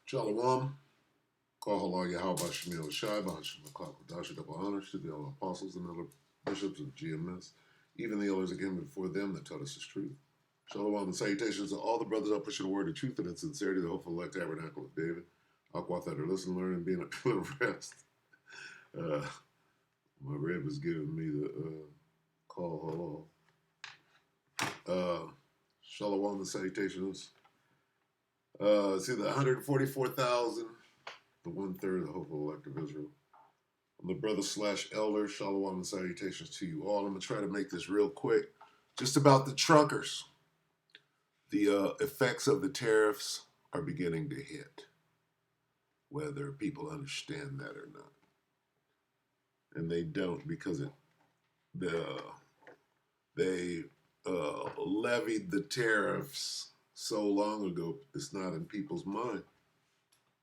Shalom. Call halal Yahweh Shemil Shai, Bahashim Dashi, double honors to the all apostles and other bishops of GMS, even the elders that came before them that taught us his truth. Shalom and salutations to all the brothers out pushing the word of truth and in sincerity, the hopeful elect tabernacle of David. Aquath that are listening, learning, being a pillar of rest. My rib is giving me the call halal. Shalom and salutations. It's either 144,000, the 1/3 of the hopeful elect of Israel. I'm the brother / elder. Shalom and salutations to you all. I'm going to try to make this real quick. Just about the truckers. The effects of the tariffs are beginning to hit, whether people understand that or not. And they don't, because they levied the tariffs so long ago, it's not in people's mind.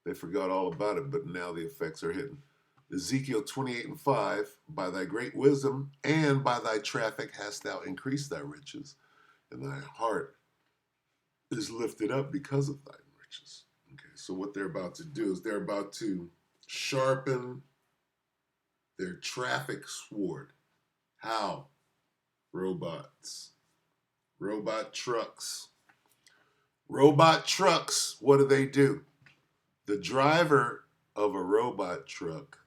They forgot all about it, but now the effects are hitting. Ezekiel 28:5, by thy great wisdom and by thy traffic hast thou increased thy riches, and thy heart is lifted up because of thy riches. Okay, so what they're about to do is they're about to sharpen their traffic sword. How? Robots. Robot trucks. Robot trucks, what do? The driver of a robot truck,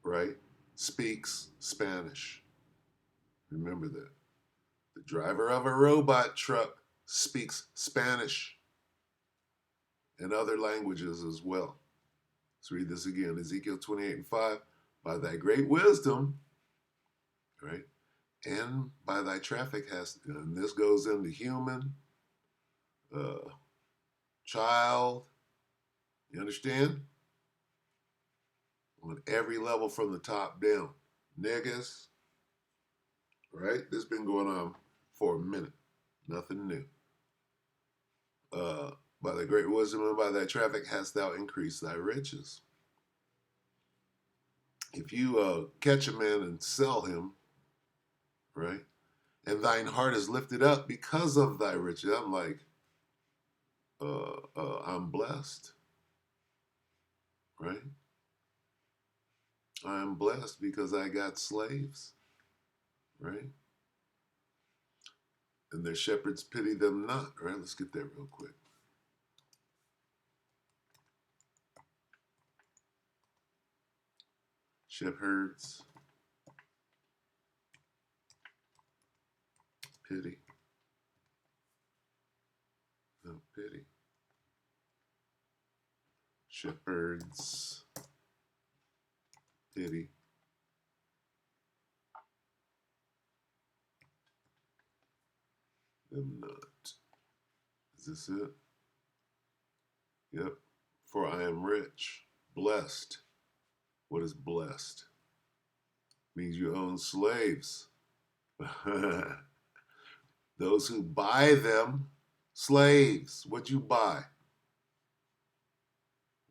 right, speaks Spanish. Remember that. The driver of a robot truck speaks Spanish and other languages as well. Let's read this again. Ezekiel 28:5. By thy great wisdom, right, and by thy traffic hast, and this goes into human, child, you understand? On every level from the top down. Niggas, right? This has been going on for a minute. Nothing new. By thy great wisdom and by thy traffic hast thou increased thy riches. If you catch a man and sell him, right, and thine heart is lifted up because of thy riches, I'm like, I'm blessed, right? I am blessed because I got slaves, right? And their shepherds pity them not, right? Let's get that real quick. Shepherds pity, no pity. Shepherds pity them not. Is this it? Yep. For I am rich, blessed. What is blessed? Means you own slaves. Those who buy them, slaves. What you buy?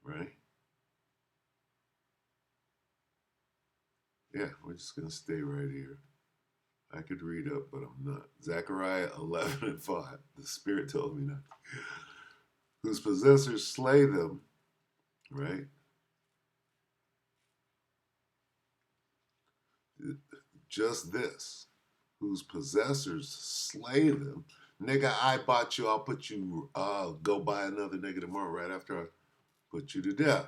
Right? Yeah, we're just going to stay right here. I could read up, but I'm not. Zechariah 11:5. The Spirit told me not. Whose possessors slay them, right? Just this. Whose possessors slay them. Nigga, I bought you. I'll put you, go buy another nigga tomorrow right after I put you to death.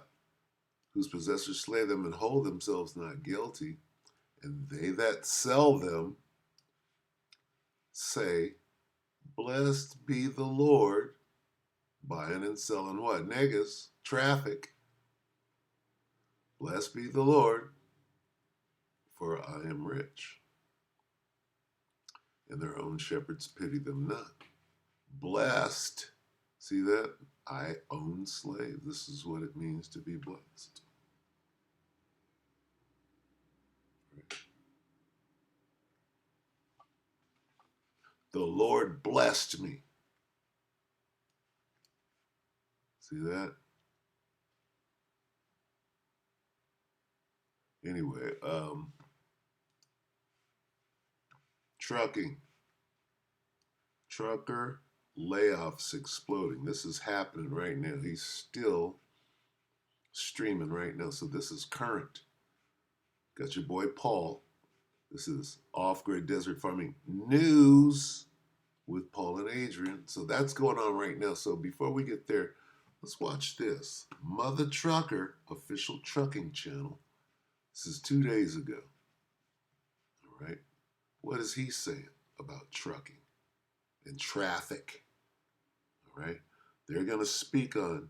Whose possessors slay them and hold themselves not guilty. And they that sell them say, blessed be the Lord, buying and selling what? Niggas, traffic. Blessed be the Lord, for I am rich. And their own shepherds pity them not. Blessed, see that? I own slaves. This is what it means to be blessed. The Lord blessed me. See that? Anyway, trucking. Trucker layoffs exploding. This is happening right now. He's still streaming right now. So this is current. Got your boy Paul. This is Off-Grid Desert Farming News with Paul and Adrian. So that's going on right now. So before we get there, let's watch this. Mother Trucker, official trucking channel. This is 2 days ago. All right. What is he saying about trucking and traffic? All right. They're going to speak on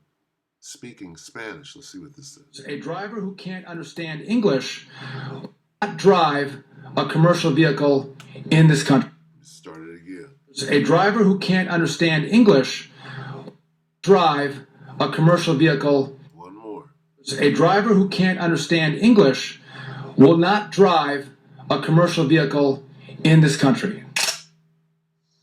speaking Spanish. Let's see what this says. A driver who can't understand English will not drive a commercial vehicle in this country. Start it again. A driver who can't understand English will drive a commercial vehicle. One more. A driver who can't understand English will not drive a commercial vehicle in this country.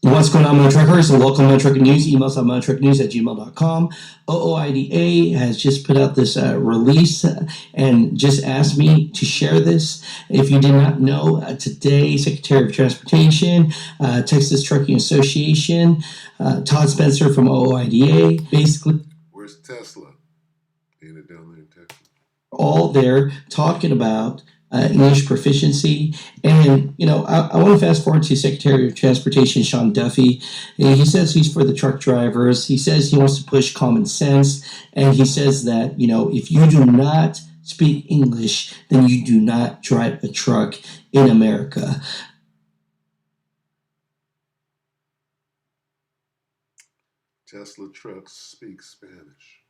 What's going on, Motor Truckers? And welcome to Motor Trucking News. Emails on motortrucknews@gmail.com. OOIDA has just put out this release and just asked me to share this. If you did not know, today, Secretary of Transportation, Texas Trucking Association, Todd Spencer from OOIDA, basically. Where's Tesla? Ain't it down there in Texas? All there talking about English proficiency. And, I want to fast forward to Secretary of Transportation Sean Duffy. He says he's for the truck drivers. He says he wants to push common sense. And he says that, if you do not speak English, then you do not drive a truck in America. Tesla trucks speak Spanish.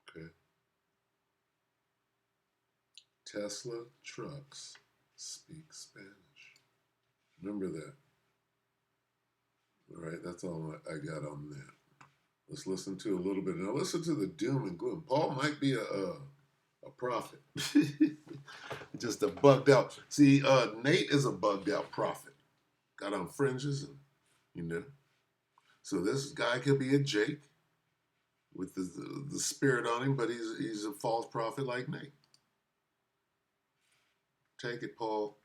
Okay. Tesla trucks speak Spanish. Remember that. All right, that's all I got on that. Let's listen to a little bit. Now listen to the doom and gloom. Paul might be a prophet. Just a bugged out. See, Nate is a bugged out prophet. Got on fringes and, So this guy could be a Jake with the spirit on him, but he's a false prophet like Nate. Take it, Paul.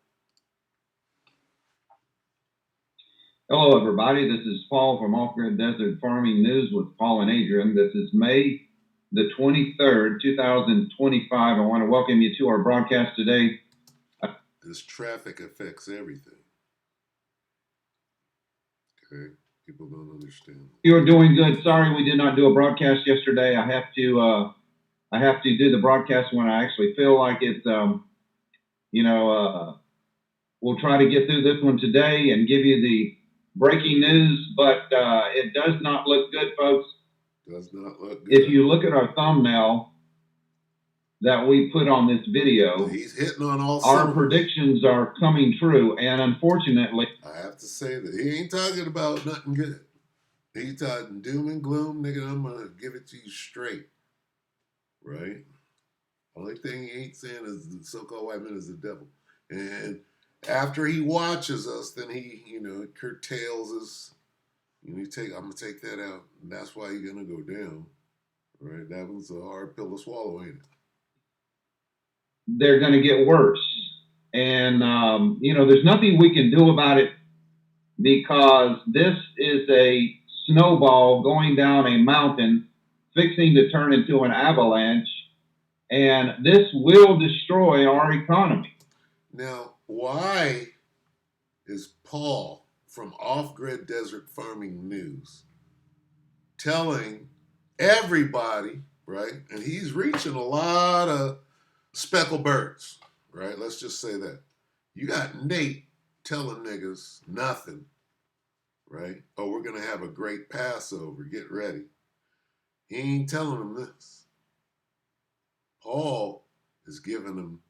Hello, everybody. This is Paul from Off-Grid Desert Farming News with Paul and Adrian. This is May the 23rd, 2025. I want to welcome you to our broadcast today. This traffic affects everything. Okay, people don't understand. You're doing good. Sorry we did not do a broadcast yesterday. I have to do the broadcast when I actually feel like it's. We'll try to get through this one today and give you the breaking news, but it does not look good, folks. Does not look good. If you look at our thumbnail that we put on this video, he's hitting on all our cylinders. predictions are coming true, and unfortunately, I have to say that he ain't talking about nothing good. He's talking doom and gloom, nigga. I'm gonna give it to you straight, right? Only thing he ain't saying is the so-called white man is the devil. And after he watches us, then he, curtails us. I'm gonna take that out. And that's why you're gonna go down. Right? That was a hard pill to swallow, ain't it? they're going to get worse. And, there's nothing we can do about it because this is a snowball going down a mountain, fixing to turn into an avalanche. And this will destroy our economy. Now, why is Paul from Off-Grid Desert Farming News telling everybody, right? And he's reaching a lot of speckled birds, right? Let's just say that. You got Nate telling niggas nothing, right? Oh, we're going to have a great Passover. Get ready. He ain't telling them this. Paul is giving them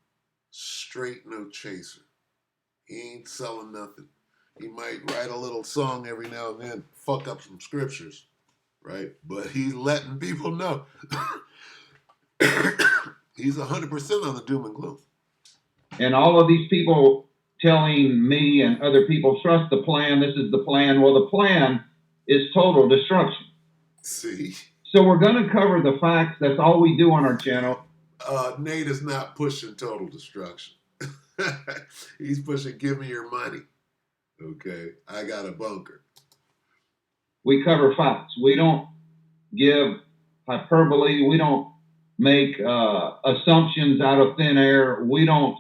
straight no chaser. He ain't selling nothing. He might write a little song every now and then, fuck up some scriptures, right? But he's letting people know. He's 100% on the doom and gloom. And all of these people telling me and other people, trust the plan, this is the plan. Well, the plan is total destruction. See? So we're going to cover the facts. That's all we do on our channel. Nate is not pushing total destruction. He's pushing give me your money. Okay? I got a bunker. We cover facts. We don't give hyperbole. We don't make assumptions out of thin air. We don't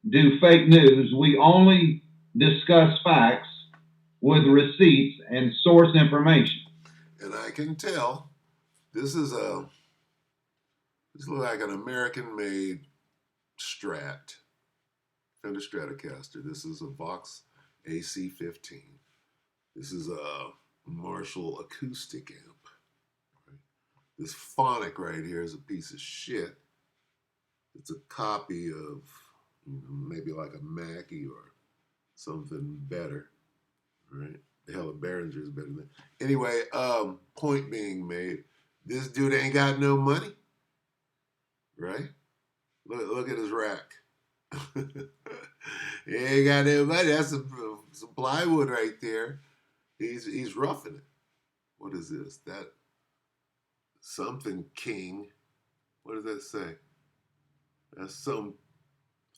do fake news. We only discuss facts with receipts and source information. And I can tell this is this looks like an American-made Strat, Fender Stratocaster. This is a Vox AC15. This is a Marshall acoustic amp. Right? This phonic right here is a piece of shit. It's a copy of maybe like a Mackie or something better, right? The hell, a Behringer is better than. Anyway, point being made, this dude ain't got no money, right? Look at his rack. He ain't got no money. That's some plywood right there. He's roughing it. What is this? That something King. What does that say? That's some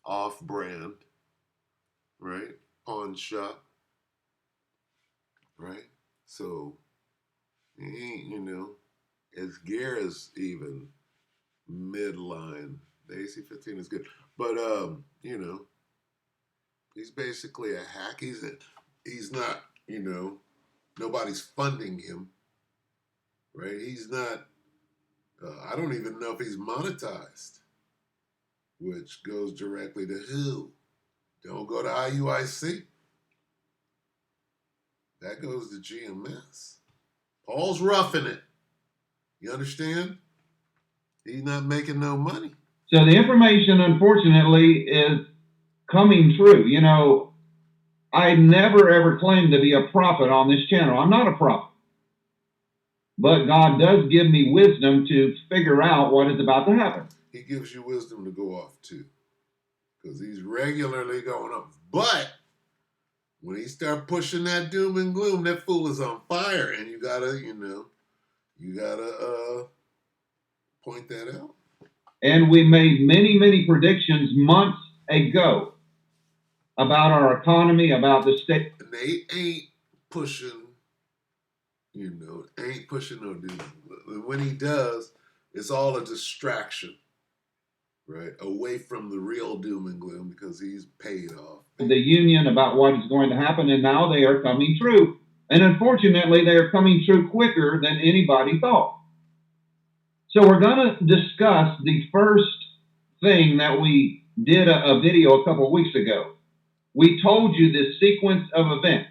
off-brand, right? Pawn shop, right? So he ain't, his gear is even midline. The AC15 is good, but he's basically a hack. He's not, nobody's funding him, right? He's not. I don't even know if he's monetized, which goes directly to who? Don't go to IUIC. That goes to GMS. Paul's roughing it. You understand? He's not making no money. So the information, unfortunately, is coming true. I never ever claimed to be a prophet on this channel. I'm not a prophet. But God does give me wisdom to figure out what is about to happen. He gives you wisdom to go off too, because he's regularly going up. But when he start pushing that doom and gloom, that fool is on fire, and you gotta point that out. And we made many, many predictions months ago about our economy, about the state. And they ain't pushing, ain't pushing no doom. And when he does, it's all a distraction, right? Away from the real doom and gloom, because he's paid off. The union about what is going to happen, and now they are coming true. And unfortunately, they are coming true quicker than anybody thought. So we're going to discuss the first thing that we did a video a couple of weeks ago. We told you this sequence of events.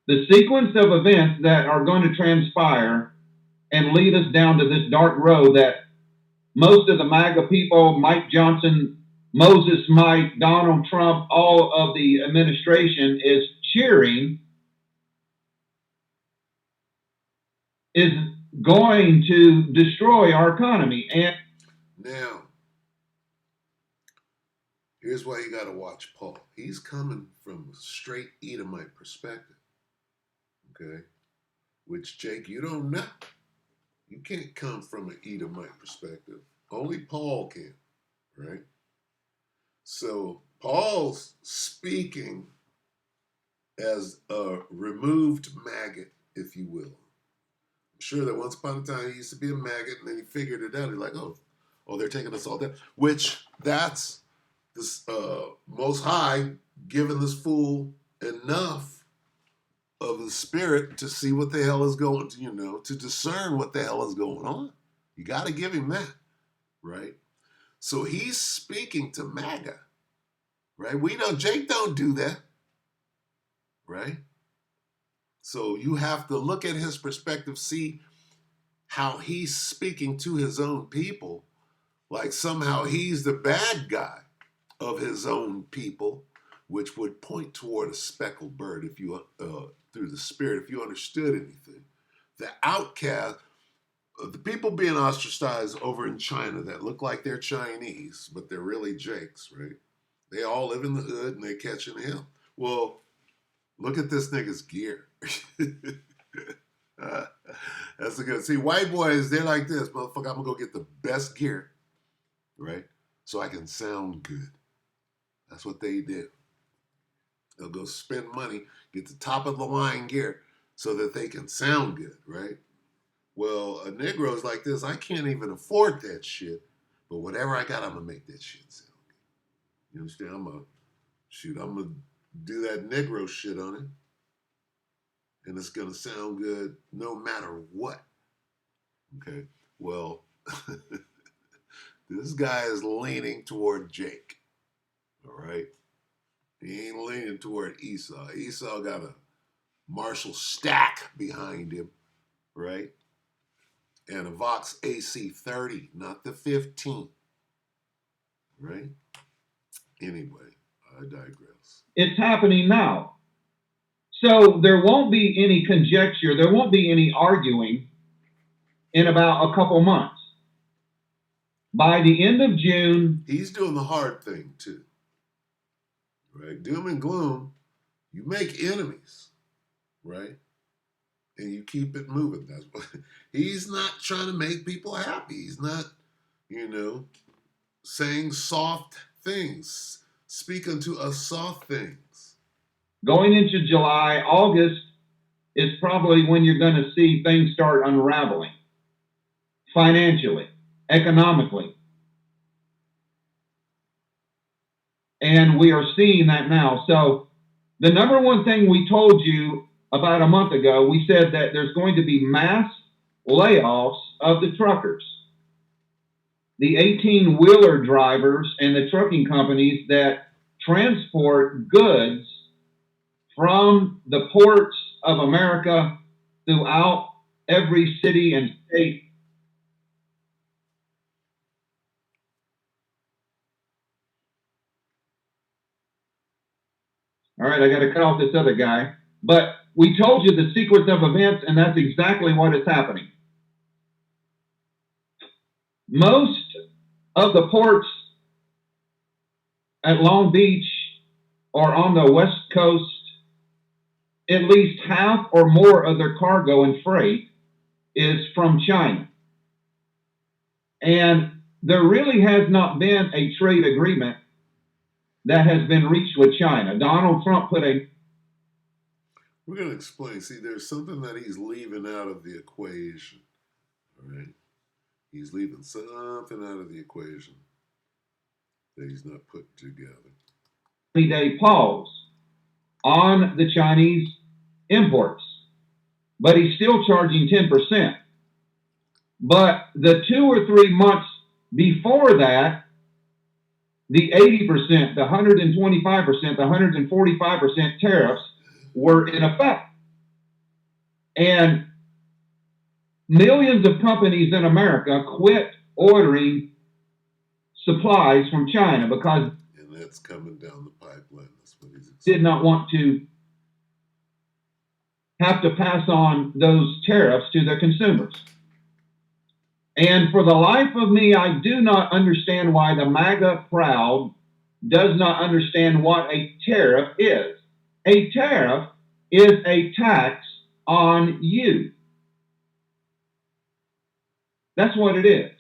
The sequence of events that are going to transpire and lead us down to this dark road that most of the MAGA people, Mike Johnson, Moses Mike, Donald Trump, all of the administration is cheering, is going to destroy our economy. And now, here's why you got to watch Paul. He's coming from a straight Edomite perspective, okay? Which, Jake, you don't know. You can't come from an Edomite perspective. Only Paul can, right? So Paul's speaking as a removed maggot, if you will. I'm sure that once upon a time he used to be a maggot, and then he figured it out. He's like, oh, they're taking us all down. Which, that's this Most High giving this fool enough of the spirit to see what the hell is going, to discern what the hell is going on. You got to give him that, right? So he's speaking to MAGA, right? We know Jake don't do that, right? So you have to look at his perspective, see how he's speaking to his own people, like somehow he's the bad guy of his own people, which would point toward a speckled bird if you, through the spirit, if you understood anything. The outcast, the people being ostracized over in China that look like they're Chinese, but they're really Jakes, right? They all live in the hood and they're catching hell. Well, look at this nigga's gear. That's a good. See, white boys, they're like this, motherfucker. I'm gonna go get the best gear, right? So I can sound good. That's what they do. They'll go spend money, get the top of the line gear, so that they can sound good, right? Well, a Negro's like this, I can't even afford that shit, but whatever I got, I'm gonna make that shit sound good. You understand? I'm gonna do that Negro shit on it, and it's gonna sound good no matter what. Okay. Well, this guy is leaning toward Jake. All right. He ain't leaning toward Esau. Esau got a Marshall stack behind him, right? And a Vox AC30, not the 15, right? Anyway, I digress. It's happening now. So there won't be any conjecture, there won't be any arguing in about a couple months. By the end of June, He's doing the hard thing too, right? Doom and gloom, you make enemies, right? And you keep it moving. That's what he's not trying to make people happy. He's not, saying soft things, speaking to us soft things. going into July, August is probably when you're going to see things start unraveling financially, economically. And we are seeing that now. So the number one thing we told you about a month ago, we said that there's going to be mass layoffs of the truckers, the 18-wheeler drivers and the trucking companies that transport goods from the ports of America throughout every city and state. All right, I got to cut off this other guy. But we told you the sequence of events, and that's exactly what is happening. Most of the ports at Long Beach or on the West Coast, at least half or more of their cargo and freight is from China. And there really has not been a trade agreement that has been reached with China. Donald Trump put a... We're going to explain. See, there's something that he's leaving out of the equation. All right? He's leaving something out of the equation that he's not putting together. 30-day pause on the Chinese imports, but he's still charging 10%. But the 2 or 3 months before that, the 80%, the 125%, the 145% tariffs were in effect. And millions of companies in America quit ordering supplies from China because And that's coming down the pipeline. That's what he's did not want to have to pass on those tariffs to their consumers. And for the life of me, I do not understand why the MAGA crowd does not understand what a tariff is. A tariff is a tax on you. That's what it is.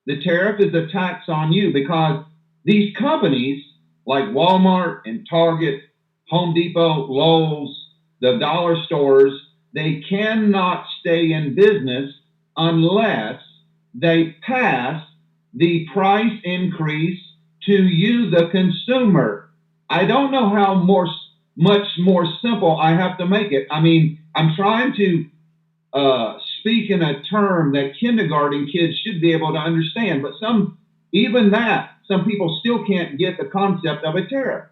The tariff is a tax on you because these companies like Walmart and Target, Home Depot, Lowe's, the dollar stores, they cannot stay in business unless they pass the price increase to you, the consumer. I don't know how much more simple I have to make it. I mean, I'm trying to speak in a term that kindergarten kids should be able to understand, but some people still can't get the concept of a tariff.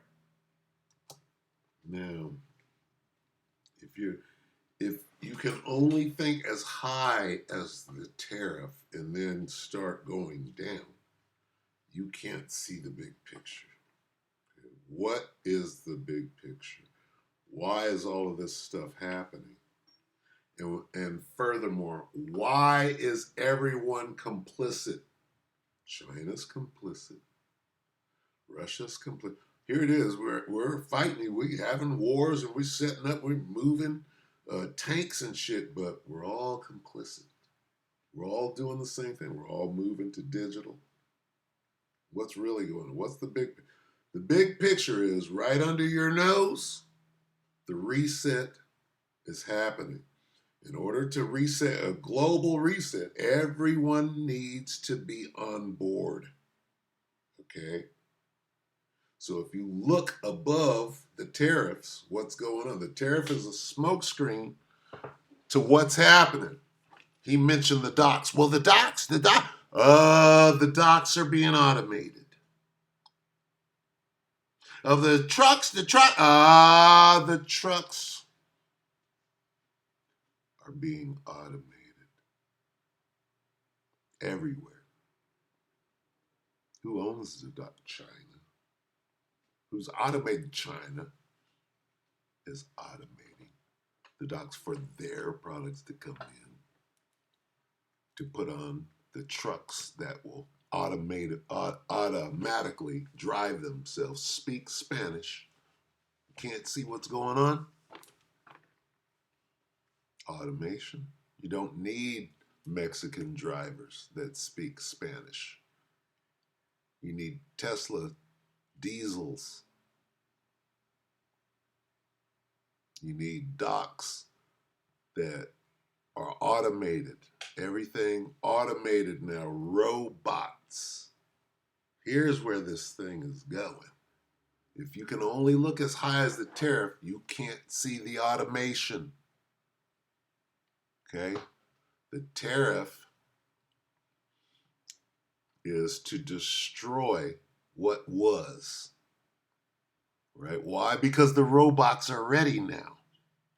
Now, if you can only think as high as the tariff and then start going down, you can't see the big picture. Okay? What is the big picture? Why is all of this stuff happening? And furthermore, why is everyone complicit? China's complicit. Russia's complicit. Here it is. We're fighting. We're having wars and we're setting up. We're moving tanks and shit, but we're all complicit. We're all doing the same thing. We're all moving to digital. What's really going on? What's the big picture is right under your nose, the reset is happening. In order to reset, a global reset, everyone needs to be on board. Okay? So if you look above the tariffs, what's going on? The tariff is a smokescreen to what's happening. He mentioned the docks. Well, the docks are being automated. Of the trucks, the trucks are being automated everywhere. Who owns the dock? China. Who's automated? China is automating the docks for their products to come in, to put on the trucks that will automatically drive themselves, speak Spanish. Can't see what's going on? Automation. You don't need Mexican drivers that speak Spanish. You need Tesla diesels. You need docks that are automated. Everything automated now. Robots. Here's where this thing is going. If you can only look as high as the tariff, you can't see the automation. Okay? The tariff is to destroy what was. Right? Why? Because the robots are ready now.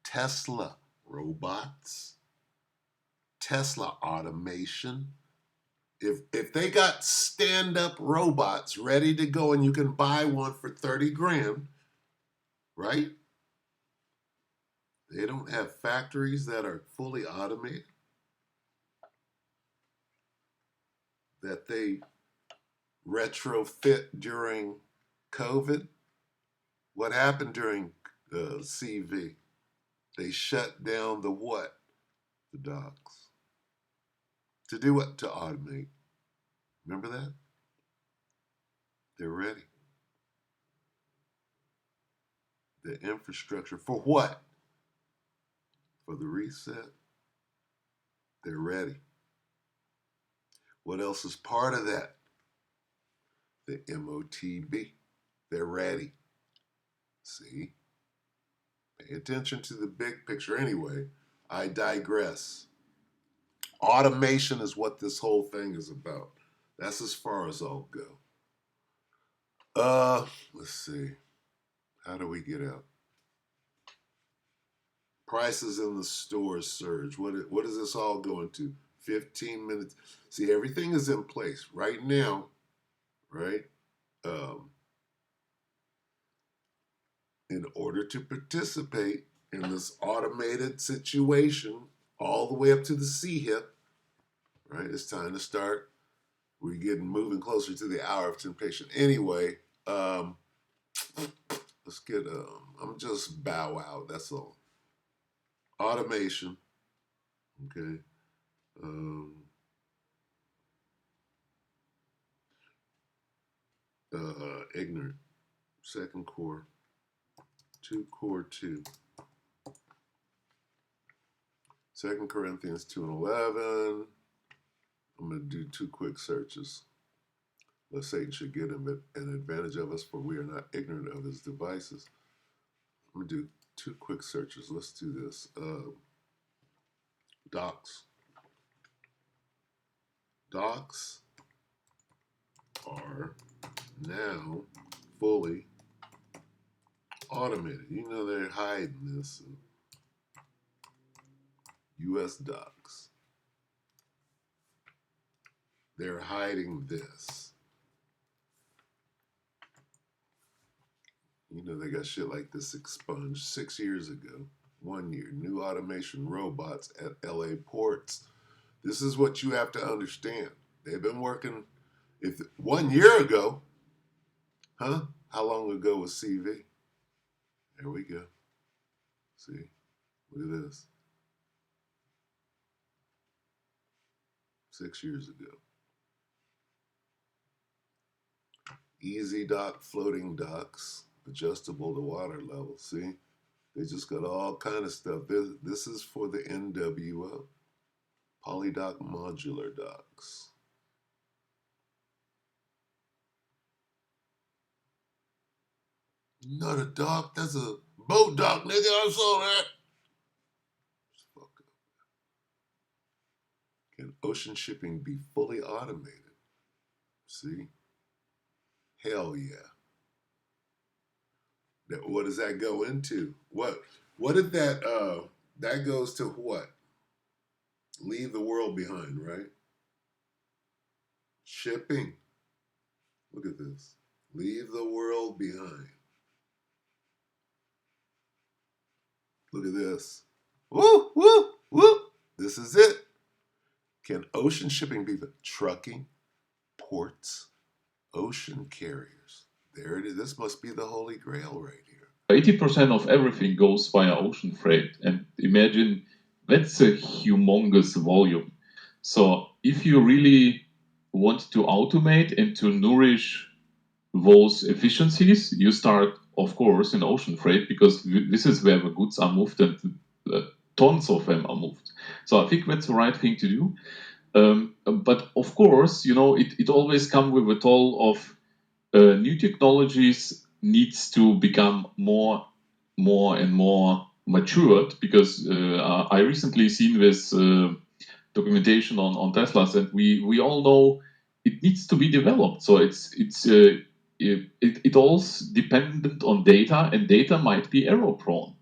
Tesla robots, Tesla automation. If they got stand-up robots ready to go and you can buy one for 30 grand, right? They don't have factories that are fully automated, that they retrofit during COVID. What happened during CV? They shut down the what? The docks. To do what? To automate. Remember that? They're ready. The infrastructure for what? For the reset. They're ready. What else is part of that? The MOTB. They're ready. See? Pay attention to the big picture. Anyway, I digress. Automation is what this whole thing is about. That's as far as I'll go. Let's see. How do we get out? Prices in the stores surge. What is this all going to? 15 minutes. See, everything is in place right now, right? In order to participate in this automated situation, all the way up to the CHIP, right? It's time to start. We're getting moving closer to the hour of temptation. Anyway, let's get. I'm just bow out. That's all. Automation. Okay. Ignorant. Second core. 2 core 2. 2 Corinthians 2 and 11. I'm going to do 2 quick searches. Lest Satan should get an advantage of us, for we are not ignorant of his devices. I'm going to do 2 quick searches. Let's do this. Docs. Docs are now fully automated. You know they're hiding this. U.S. docs. They're hiding this. You know they got shit like this expunged 6 years ago. 1 year. New automation robots at L.A. ports. This is what you have to understand. They've been working. If 1 year ago, huh? How long ago was CV? There we go. See, look at this. 6 years ago. Easy dock, floating docks, adjustable to water level. See, They just got all kind of stuff. This is for the NWO. Polydock modular docks. Not a dock, that's a boat dock, nigga. I saw that. Fuck up. Can ocean shipping be fully automated? See? Hell yeah. What does that go into? What did that goes to what? Leave the world behind, right? Shipping. Look at this. Leave the world behind. Look at this. Woo, woo, woo. This is it. Can ocean shipping be trucking, ports, ocean carriers? There it is. This must be the holy grail right here. 80% of everything goes via ocean freight. And imagine that's a humongous volume. So if you really want to automate and to nourish those efficiencies, you start, of course, in ocean freight, because this is where the goods are moved and tons of them are moved. So I think that's the right thing to do. But of course, it always comes with a toll of new technologies needs to become more and more matured, because I recently seen this documentation on Teslas, and we all know it needs to be developed. So it all's dependent on data, and data might be error prone.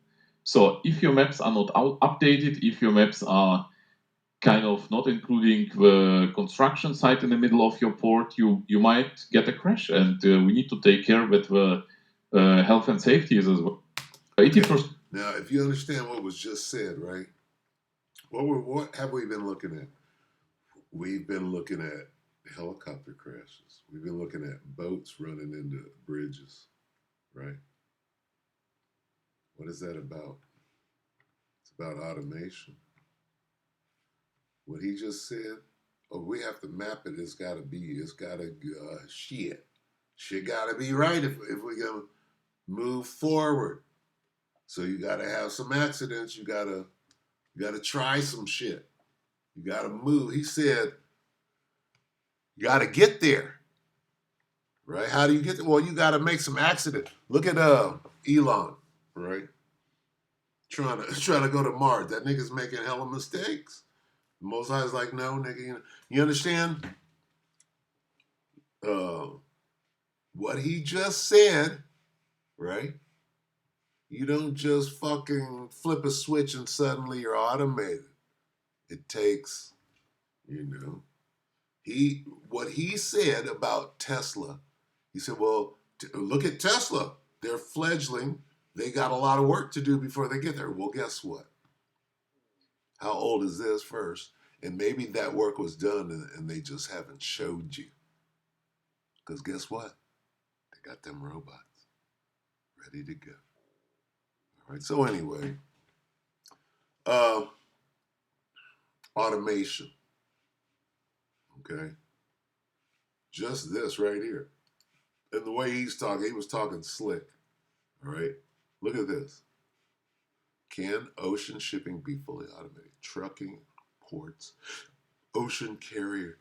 So if your maps are not updated, if your maps are kind of not including the construction site in the middle of your port, you might get a crash, and we need to take care that the health and safety is as well. 80%. Now, if you understand what was just said, right? What have we been looking at? We've been looking at helicopter crashes. We've been looking at boats running into bridges, right? What is that about? It's about automation. What he just said, we have to map it. It's got to shit. Shit got to be right if we're going to move forward. So you got to have some accidents. You got to try some shit. You got to move. He said, you got to get there. Right? How do you get there? Well, you got to make some accident. Look at Elon, right? Trying to go to Mars. That nigga's making hella mistakes. Most High's like, no, nigga. You understand? What he just said, right? You don't just fucking flip a switch and suddenly you're automated. It takes, what he said about Tesla. He said, well, look at Tesla. They're fledgling. They got a lot of work to do before they get there. Well, guess what? How old is this first? And maybe that work was done and they just haven't showed you. Because guess what? They got them robots ready to go. All right, so anyway, automation. Okay? Just this right here. And the way he was talking slick. All right? Look at this. Can ocean shipping be fully automated? Trucking, ports, ocean carrier.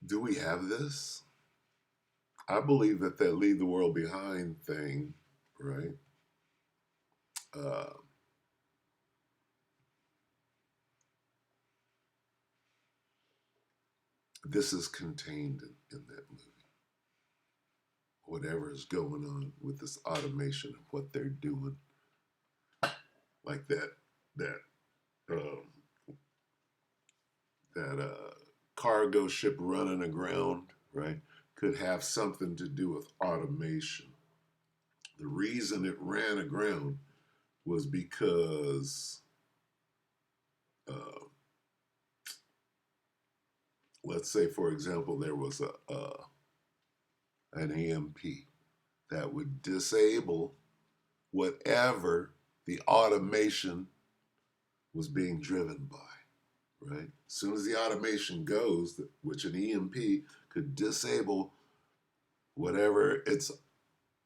Do we have this? I believe that leave the world behind thing, right? This is contained in that movie. Whatever is going on with this automation of what they're doing, like that cargo ship running aground, right, could have something to do with automation. The reason it ran aground was because, let's say, for example, there was an EMP that would disable whatever the automation was being driven by, right? As soon as the automation goes, which an EMP could disable whatever it's,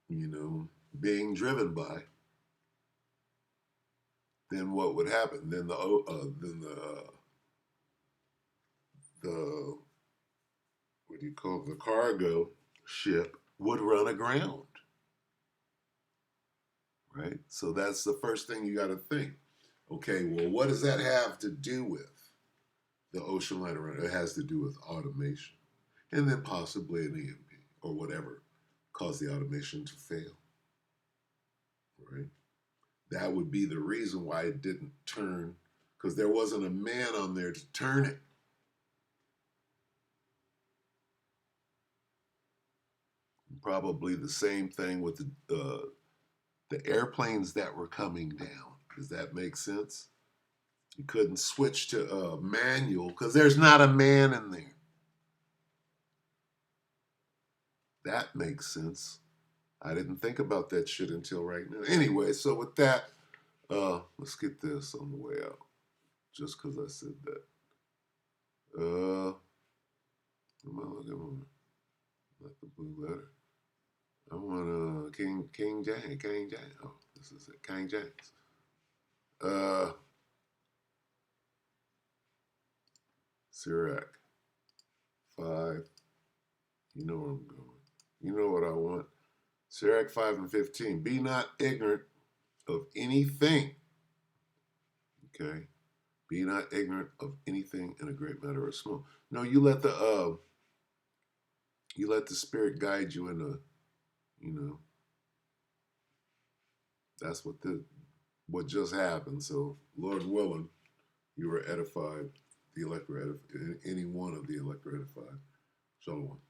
being driven by, then what would happen? Then the what do you call it? The cargo ship would run aground, right? So that's the first thing you got to think. Okay, well, what does that have to do with the ocean liner? It has to do with automation, and then possibly an EMP or whatever caused the automation to fail, right? That would be the reason why it didn't turn, because there wasn't a man on there to turn it. Probably the same thing with the airplanes that were coming down. Does that make sense? You couldn't switch to manual because there's not a man in there. That makes sense. I didn't think about that shit until right now. Anyway, so with that, let's get this on the way out. Just because I said that. What am I looking for? Not the blue letter. I want King James. Oh, this is it. King James. Sirach 5. You know where I'm going. You know what I want. Sirach 5 and 15. Be not ignorant of anything. Okay? Be not ignorant of anything in a great matter or small. No, you let the Spirit guide you into, that's what just happened. So, Lord willing, you were edified, the elect were edified, any one of the elect were edified. Shalom.